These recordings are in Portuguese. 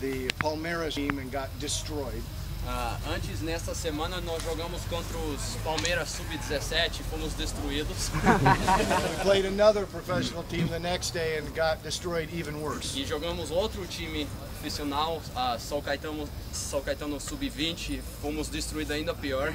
the Palmeiras team and got destroyed. Antes, nesta semana, nós jogamos contra os Palmeiras Sub-17 e fomos destruídos. We played another professional team the next day and got destroyed even worse. E jogamos outro time profissional, São Caetano Sub-20, fomos destruídos ainda pior.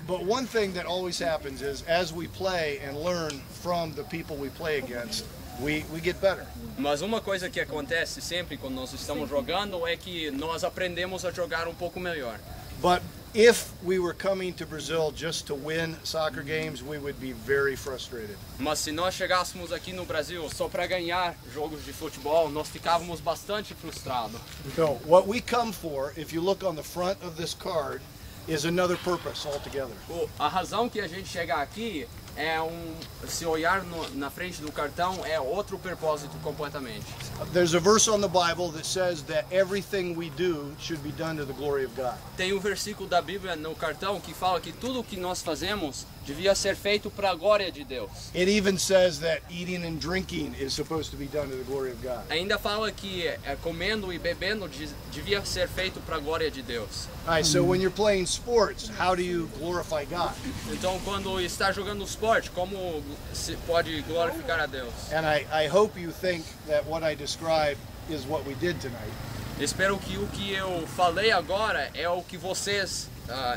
But one thing that always happens is, as we play and learn from the people we play against, we get better. Mas uma coisa que acontece sempre quando nós estamos jogando é que nós aprendemos a jogar um pouco melhor. But if we were coming to Brazil just to win soccer games, we would be very frustrated. Mas se nós chegássemos aqui no Brasil só para ganhar jogos de futebol, nós ficávamos bastante frustrados. So what we come for, if you look on the front of this card, is another purpose altogether. A razão que a gente chega aqui se olhar na frente do cartão, é outro propósito completamente. There's a verse on the Bible that says that everything we do should be done to the glory of God. Tem um versículo da Bíblia no cartão que fala que tudo o que nós fazemos devia ser feito para a glória de Deus. It even says that eating and drinking is supposed to be done to the glory of God. Ainda fala que comendo e bebendo devia ser feito para a glória de Deus. All right, so when you're playing sports, how do you glorify God? Então, quando está jogando esporte, como se pode glorificar a Deus? And I hope you think that what I described is what we did tonight. Espero que o que eu falei agora é o que vocês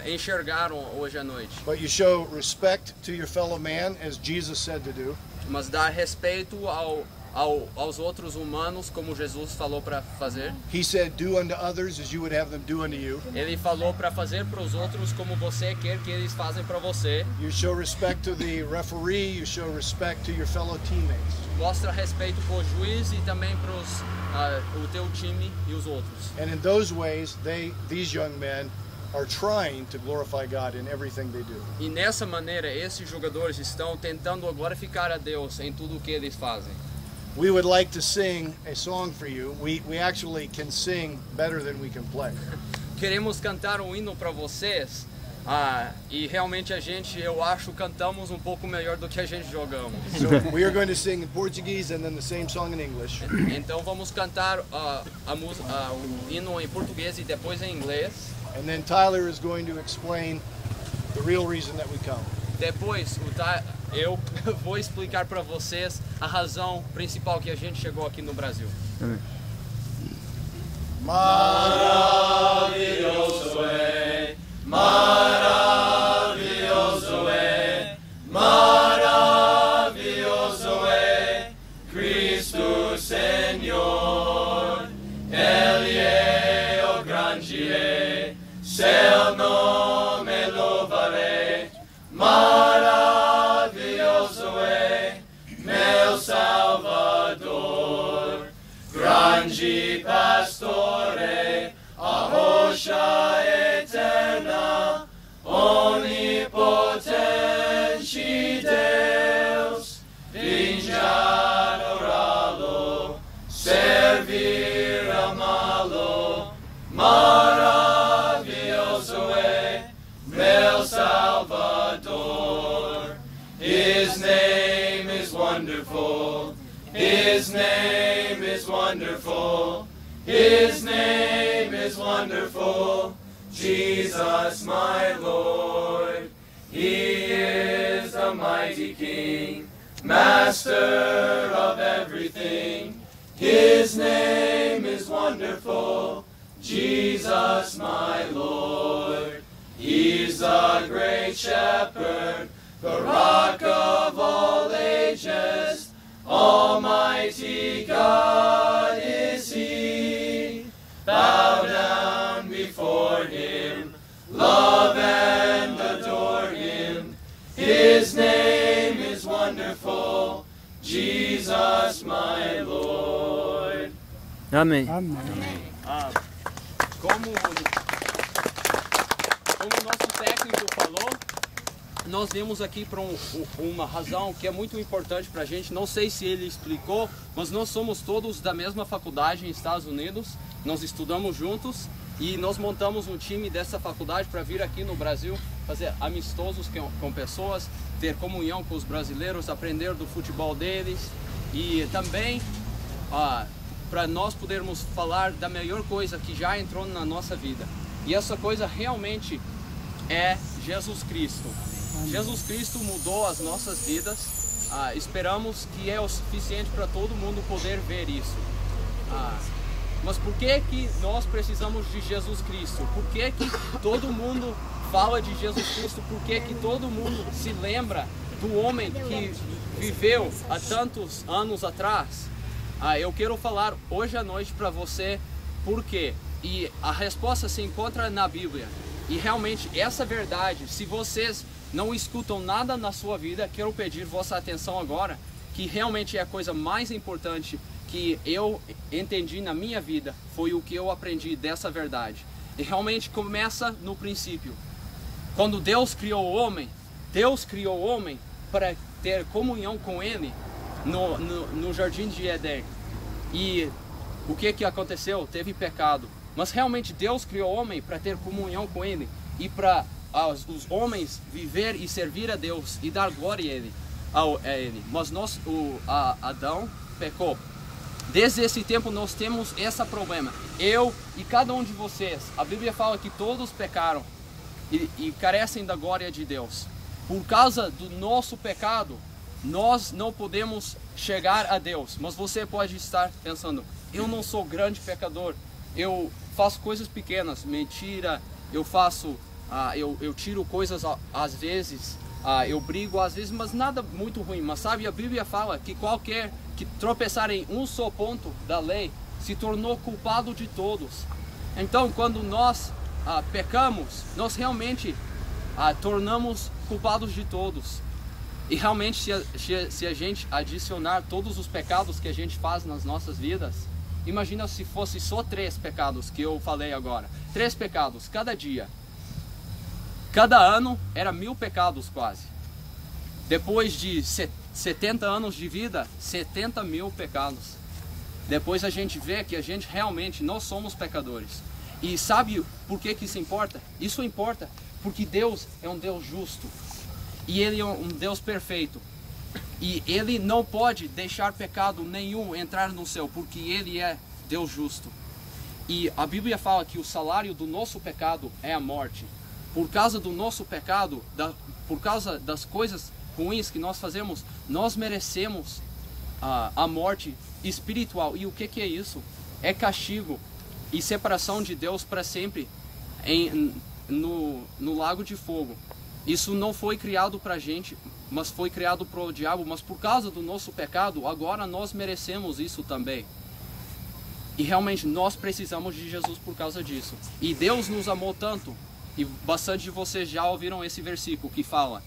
enxergaram hoje à noite. But you show respect to your fellow man, as Jesus said to do. Mas dá respeito aos outros humanos, como Jesus falou para fazer. He said, "Do unto others as you would have them do unto you." Ele falou para fazer para os outros como você quer que eles façam para você. You show respect to the referee. You show respect to your fellow teammates. Mostra respeito para o juiz e também para o teu time e os outros. And in those ways, these young men are trying to glorify God in everything they do. E nessa maneira, esses jogadores estão tentando glorificar a Deus em tudo o que eles fazem. We would like to sing a song for you. We actually can sing better than we can play. Queremos cantar um hino para vocês. E realmente eu acho, cantamos um pouco melhor do que a gente jogamos. So we are going to sing in Portuguese and then the same song in English. Então vamos cantar o hino em português e depois em inglês. And then Tyler is going to explain the real reason that we come. Depois eu vou explicar para vocês a razão principal que a gente chegou aqui no Brasil. Maravilhoso é, maravilhoso é, maravilhoso é Cristo Senhor. Ele é o grande, seu nome louvarei. Maravilhoso é meu Salvador, grande pastor é a rocha eterna, onipotente Deus, vinde adorá-lo, servir, amá-lo. Maravilhoso é meu Salvador. His name is wonderful. His name is wonderful. His name is wonderful. Jesus, my Lord. He is the mighty King, Master of everything. His name is wonderful. Jesus, my Lord. He's the great shepherd, the rock of all ages. Almighty God is He. Bow down before Him, love and adore Him. His name is wonderful, Jesus, my Lord. Amém. Como o nosso técnico falou, nós viemos aqui por uma razão que é muito importante para a gente. Não sei se ele explicou, mas nós somos todos da mesma faculdade em Estados Unidos. Nós estudamos juntos e nós montamos um time dessa faculdade para vir aqui no Brasil, fazer amistosos com pessoas, ter comunhão com os brasileiros, aprender do futebol deles e também para nós podermos falar da melhor coisa que já entrou na nossa vida. E essa coisa realmente é Jesus Cristo. Jesus Cristo mudou as nossas vidas. Esperamos que é o suficiente para todo mundo poder ver isso. Mas por que nós precisamos de Jesus Cristo? Por que todo mundo fala de Jesus Cristo? Por que todo mundo se lembra do homem que viveu há tantos anos atrás? Eu quero falar hoje à noite para você por quê. E a resposta se encontra na Bíblia. E realmente essa verdade, se vocês não escutam nada na sua vida, quero pedir vossa atenção agora, que realmente é a coisa mais importante que eu entendi na minha vida, foi o que eu aprendi dessa verdade. E realmente começa no princípio. Quando Deus criou o homem para ter comunhão com Ele no Jardim de Éden. E o que aconteceu? Teve pecado. Mas realmente Deus criou o homem para ter comunhão com Ele e para os homens viver e servir a Deus e dar glória a Ele. Mas Adão pecou. Desde esse tempo nós temos esse problema. Eu e cada um de vocês, a Bíblia fala que todos pecaram e carecem da glória de Deus. Por causa do nosso pecado, nós não podemos chegar a Deus. Mas você pode estar pensando, eu não sou grande pecador, eu faço coisas pequenas, mentira, eu tiro coisas às vezes, eu brigo às vezes, mas nada muito ruim. Mas sabe, a Bíblia fala que qualquer que tropeçar em um só ponto da lei se tornou culpado de todos. Então, quando nós pecamos, nós realmente tornamos culpados de todos. E realmente, se a gente adicionar todos os pecados que a gente faz nas nossas vidas, imagina se fosse só 3 pecados que eu falei agora. 3 pecados cada dia. Cada ano era 1000 pecados quase. Depois de 70 anos de vida, 70 mil pecados. Depois a gente vê que a gente realmente não somos pecadores. E sabe por que isso importa? Isso importa porque Deus é um Deus justo. E Ele é um Deus perfeito. E Ele não pode deixar pecado nenhum entrar no céu, porque Ele é Deus justo. E a Bíblia fala que o salário do nosso pecado é a morte. Por causa do nosso pecado, por causa das coisas ruins que nós fazemos, nós merecemos a morte espiritual. E o que é isso? É castigo e separação de Deus para sempre no lago de fogo. Isso não foi criado para a gente, mas foi criado para o diabo. Mas por causa do nosso pecado, agora nós merecemos isso também. E realmente nós precisamos de Jesus por causa disso. E Deus nos amou tanto, e bastante de vocês já ouviram esse versículo que fala: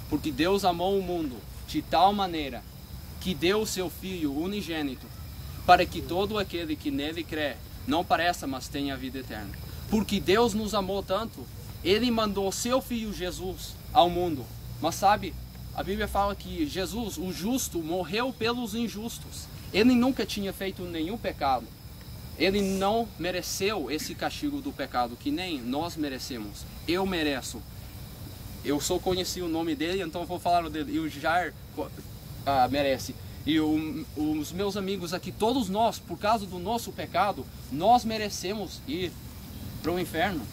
porque Deus amou o mundo de tal maneira que deu o seu Filho unigênito, para que todo aquele que nele crê não pereça, mas tenha a vida eterna. Porque Deus nos amou tanto, Ele mandou o seu Filho Jesus ao mundo. Mas sabe, a Bíblia fala que Jesus, o justo, morreu pelos injustos. Ele nunca tinha feito nenhum pecado. Ele não mereceu esse castigo do pecado, que nem nós merecemos. Eu mereço. Eu só conheci o nome dele, então vou falar dele. E o Jair merece. E os meus amigos aqui, todos nós, por causa do nosso pecado, nós merecemos ir para o inferno.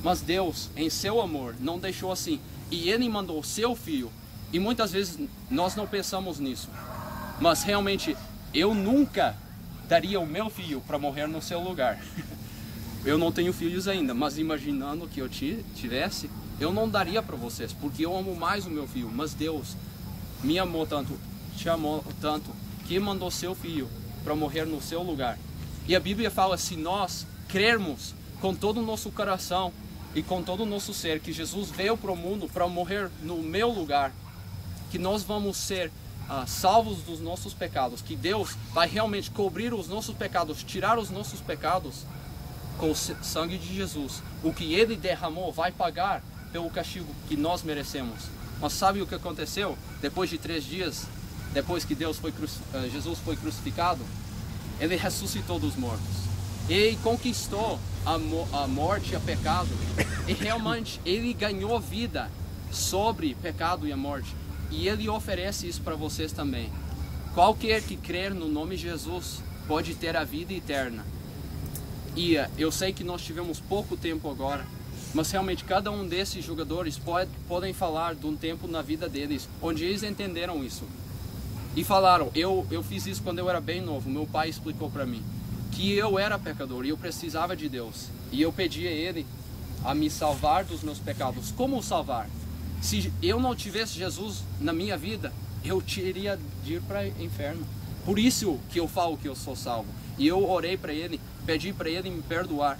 Mas Deus, em seu amor, não deixou assim. E Ele mandou o seu Filho. E muitas vezes nós não pensamos nisso. Mas realmente, eu nunca daria o meu filho para morrer no seu lugar. Eu não tenho filhos ainda, mas imaginando que eu tivesse, eu não daria para vocês, porque eu amo mais o meu filho. Mas Deus me amou tanto, te amou tanto, que mandou seu filho para morrer no seu lugar. E a Bíblia fala, se nós crermos com todo o nosso coração e com todo o nosso ser, que Jesus veio para o mundo para morrer no meu lugar, que nós vamos ser salvos dos nossos pecados, que Deus vai realmente cobrir os nossos pecados, tirar os nossos pecados com o sangue de Jesus. O que Ele derramou vai pagar pelo castigo que nós merecemos. Mas sabe o que aconteceu? Depois de 3 dias, depois que Jesus foi crucificado, Ele ressuscitou dos mortos. Ele conquistou a morte e o pecado. E realmente Ele ganhou vida sobre pecado e a morte. E Ele oferece isso para vocês também. Qualquer que crer no nome de Jesus pode ter a vida eterna. E eu sei que nós tivemos pouco tempo agora, mas realmente cada um desses jogadores podem falar de um tempo na vida deles onde eles entenderam isso. E falaram, eu fiz isso quando eu era bem novo, meu pai explicou para mim que eu era pecador e eu precisava de Deus. E eu pedi a Ele a me salvar dos meus pecados. Como salvar? Se eu não tivesse Jesus na minha vida, eu teria de ir para o inferno. Por isso que eu falo que eu sou salvo. E eu orei para Ele, pedi para Ele me perdoar.